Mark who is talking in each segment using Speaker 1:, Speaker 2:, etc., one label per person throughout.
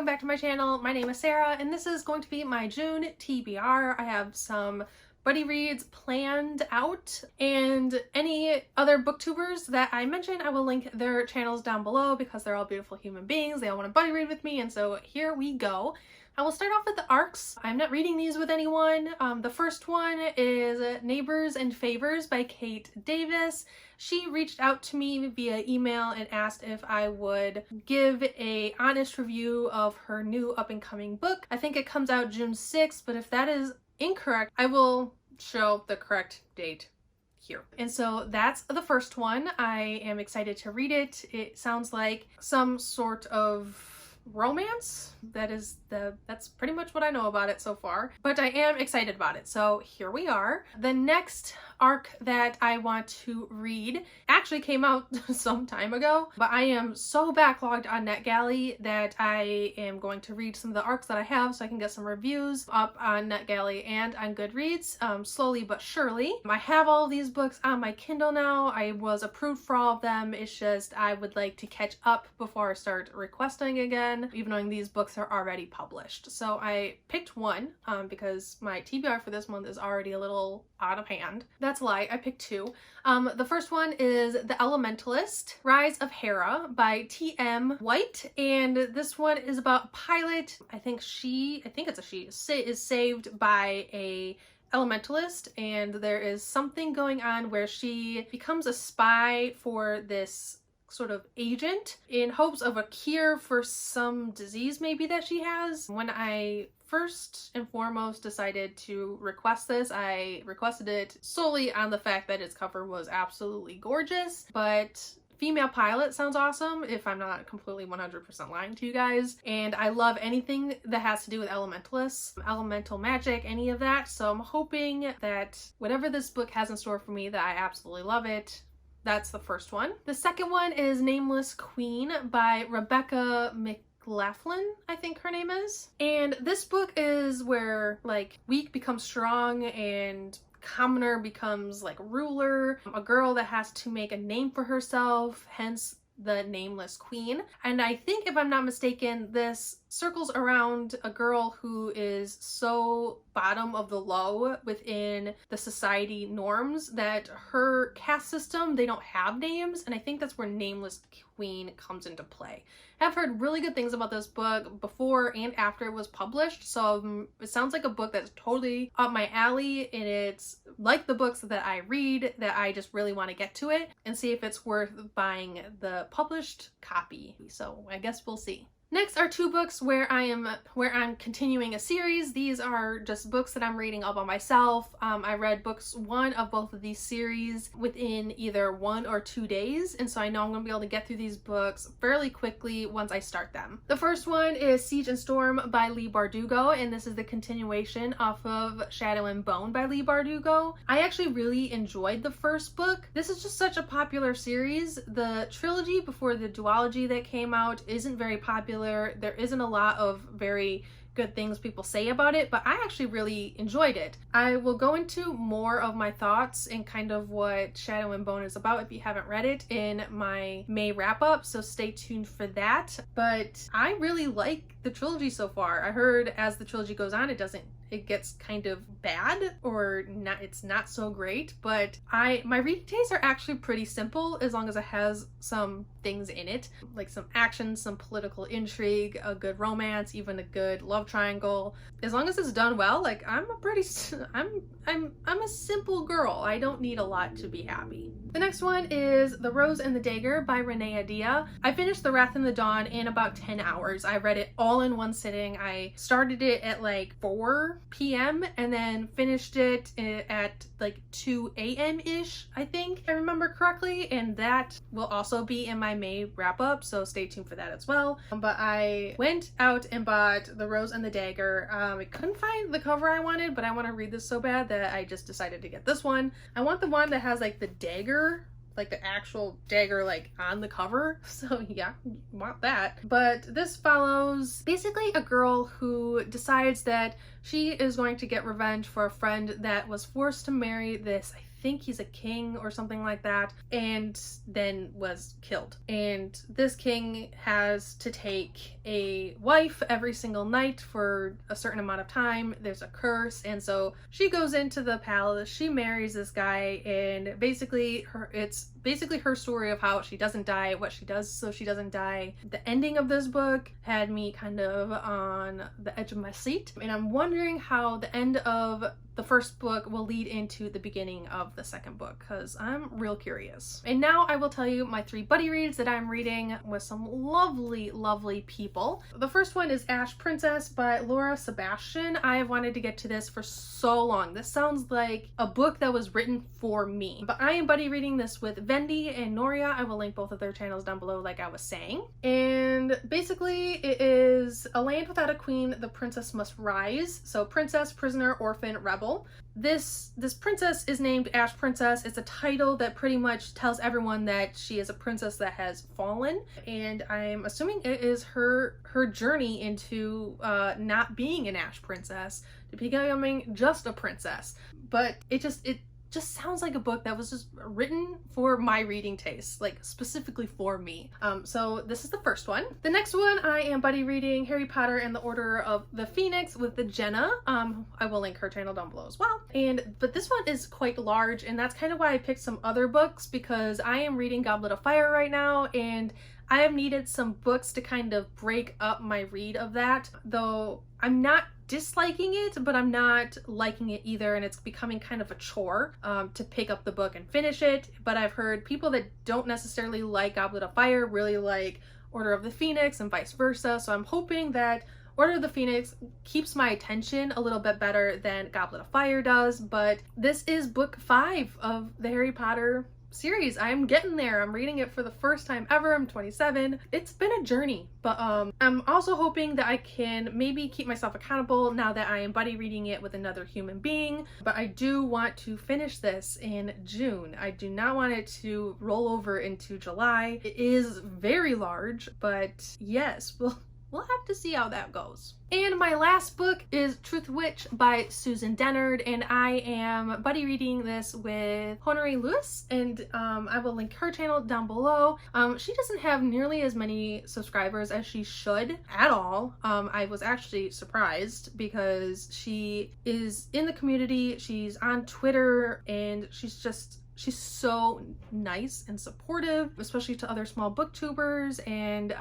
Speaker 1: welcome back to my channel. My name is Sarah and this is going to be my June TBR. I have some buddy reads planned out, and any other booktubers that I mention, I will link their channels down below because they're all beautiful human beings. They all want to buddy read with me, and so here we go. I will start off with the arcs. I'm not reading these with anyone. The first one is Neighbors and Favors by Kate Davis. She reached out to me via email and asked if I would give a honest review of her new up-and-coming book. I think it comes out June 6th, but if that is incorrect, I will show the correct date here. And so that's the first one. I am excited to read it. It sounds like some sort of romance. That's pretty much what I know about it so far, but I am excited about it. So here we are. The next arc that I want to read actually came out some time ago, but I am so backlogged on NetGalley that I am going to read some of the arcs that I have so I can get some reviews up on NetGalley and on Goodreads, slowly but surely. I have all of these books on my Kindle now. I was approved for all of them. It's just I would like to catch up before I start requesting again, even though these books are already published. So I picked one because my TBR for this month is already a little out of hand. That's a lie, I picked two. The first one is The Elementalist, Rise of Hera by T.M. White, and this one is about a pilot. I think it's a she, is saved by a elementalist, and there is something going on where she becomes a spy for this sort of agent in hopes of a cure for some disease maybe that she has. When I first and foremost decided to request this, I requested it solely on the fact that its cover was absolutely gorgeous, but female pilot sounds awesome if I'm not completely 100% lying to you guys. And I love anything that has to do with elementalists, elemental magic, any of that. So I'm hoping that whatever this book has in store for me, that I absolutely love it. That's the first one. The second one is Nameless Queen by Rebecca McLaughlin, I think her name is. And this book is where like weak becomes strong and commoner becomes like ruler. A girl that has to make a name for herself, hence the Nameless Queen. And I think, if I'm not mistaken, this circles around a girl who is so bottom of the low within the society norms that her caste system, they don't have names, and I think that's where Nameless Queen comes into play. I've heard really good things about this book before and after it was published, so it sounds like a book that's totally up my alley, and it's like the books that I read that I just really want to get to it and see if it's worth buying the published copy. So I guess we'll see. Next are two books where I'm continuing a series. These are just books that I'm reading all by myself. I read books one of both of these series within either 1 or 2 days, and so I know I'm gonna be able to get through these books fairly quickly once I start them. The first one is Siege and Storm by Leigh Bardugo, and this is the continuation off of Shadow and Bone by Leigh Bardugo. I actually really enjoyed the first book. This is just such a popular series. The trilogy before the duology that came out isn't very popular. There isn't a lot of very good things people say about it, but I actually really enjoyed it. I will go into more of my thoughts and kind of what Shadow and Bone is about if you haven't read it in my May wrap-up, so stay tuned for that. But I really like the trilogy so far. I heard as the trilogy goes on, it gets kind of bad, or not, it's not so great, but my reading tastes are actually pretty simple as long as it has some things in it, like some action, some political intrigue, a good romance, even a good love triangle. As long as it's done well, like I'm a simple girl. I don't need a lot to be happy. The next one is The Rose and the Dagger by Renee Adia. I finished The Wrath and the Dawn in about 10 hours. I read it all in one sitting. I started it at like 4 p.m. and then finished it at like 2 a.m.-ish, I think, if I remember correctly, and that will also be in my May wrap-up, so stay tuned for that as well. But I went out and bought The Rose and the Dagger. I couldn't find the cover I wanted, but I want to read this so bad that I just decided to get this one. I want the one that has like the dagger, like the actual dagger like on the cover, so yeah, you want that. But this follows basically a girl who decides that she is going to get revenge for a friend that was forced to marry this, I think he's a king or something like that, and then was killed. And this king has to take a wife every single night for a certain amount of time. There's a curse, and so she goes into the palace, she marries this guy, and basically it's basically her story of how she doesn't die, what she does so she doesn't die. The ending of this book had me kind of on the edge of my seat, and I'm wondering how the end of the first book will lead into the beginning of the second book, because I'm real curious. And now I will tell you my 3 buddy reads that I'm reading with some lovely, lovely people. The first one is Ash Princess by Laura Sebastian. I have wanted to get to this for so long. This sounds like a book that was written for me. But I am buddy reading this with Vendi and Noria. I will link both of their channels down below like I was saying. And basically it is a land without a queen, the princess must rise. So princess, prisoner, orphan, rebel. This princess is named Ash Princess. It's a title that pretty much tells everyone that she is a princess that has fallen, and I'm assuming it is her journey into not being an Ash Princess to becoming just a princess. But it just sounds like a book that was just written for my reading taste, like specifically for me. So this is the first one. The next one I am buddy reading Harry Potter and the Order of the Phoenix with the Jenna. I will link her channel down below as well. But this one is quite large, and that's kind of why I picked some other books, because I am reading Goblet of Fire right now, and I have needed some books to kind of break up my read of that, though I'm not disliking it, but I'm not liking it either, and it's becoming kind of a chore to pick up the book and finish it. But I've heard people that don't necessarily like Goblet of Fire really like Order of the Phoenix and vice versa, so I'm hoping that Order of the Phoenix keeps my attention a little bit better than Goblet of Fire does. But this is book 5 of the Harry Potter series. I'm getting there. I'm reading it for the first time ever. I'm 27. It's been a journey, but I'm also hoping that I can maybe keep myself accountable now that I am buddy reading it with another human being. But I do want to finish this in June. I do not want it to roll over into July. It is very large, but yes, we'll have to see how that goes. And my last book is Truth Witch by Susan Dennard, and I am buddy reading this with Honore Lewis, and I will link her channel down below. She doesn't have nearly as many subscribers as she should at all. I was actually surprised because she is in the community, she's on Twitter, and she's so nice and supportive, especially to other small booktubers, and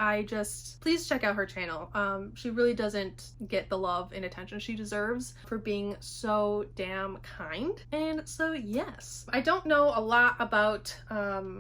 Speaker 1: please check out her channel. She really doesn't get the love and attention she deserves for being so damn kind. And so yes, I don't know a lot about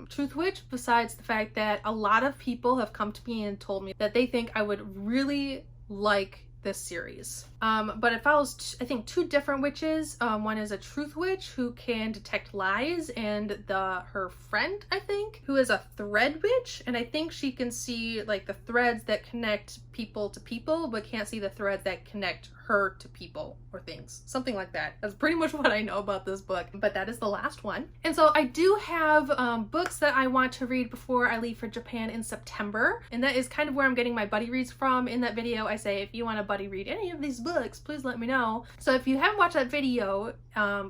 Speaker 1: Truth Witch besides the fact that a lot of people have come to me and told me that they think I would really like this series. But it follows, I think, 2 different witches. One is a truth witch who can detect lies, and her friend, I think, who is a thread witch, and I think she can see like the threads that connect people to people, but can't see the threads that connect her to people or things. Something like that. That's pretty much what I know about this book, but that is the last one. And so I do have books that I want to read before I leave for Japan in September, and that is kind of where I'm getting my buddy reads from. In that video, I say if you want to buddy read any of these books, please let me know. So if you haven't watched that video,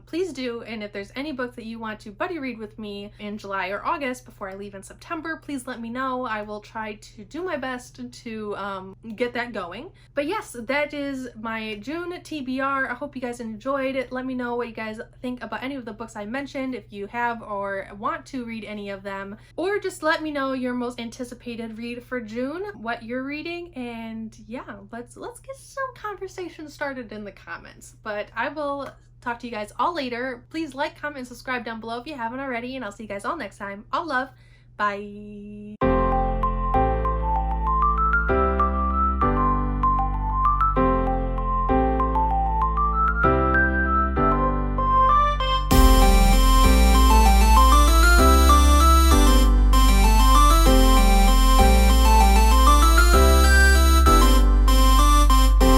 Speaker 1: please do, and if there's any book that you want to buddy read with me in July or August before I leave in September, please let me know. I will try to do my best to get that going. But yes, that is my June TBR. I hope you guys enjoyed it. Let me know what you guys think about any of the books I mentioned, if you have or want to read any of them, or just let me know your most anticipated read for June, what you're reading, and yeah, let's get some conversation started in the comments. But I will talk to you guys all later. Please like, comment, and subscribe down below if you haven't already, and I'll see you guys all next time. All love. Bye.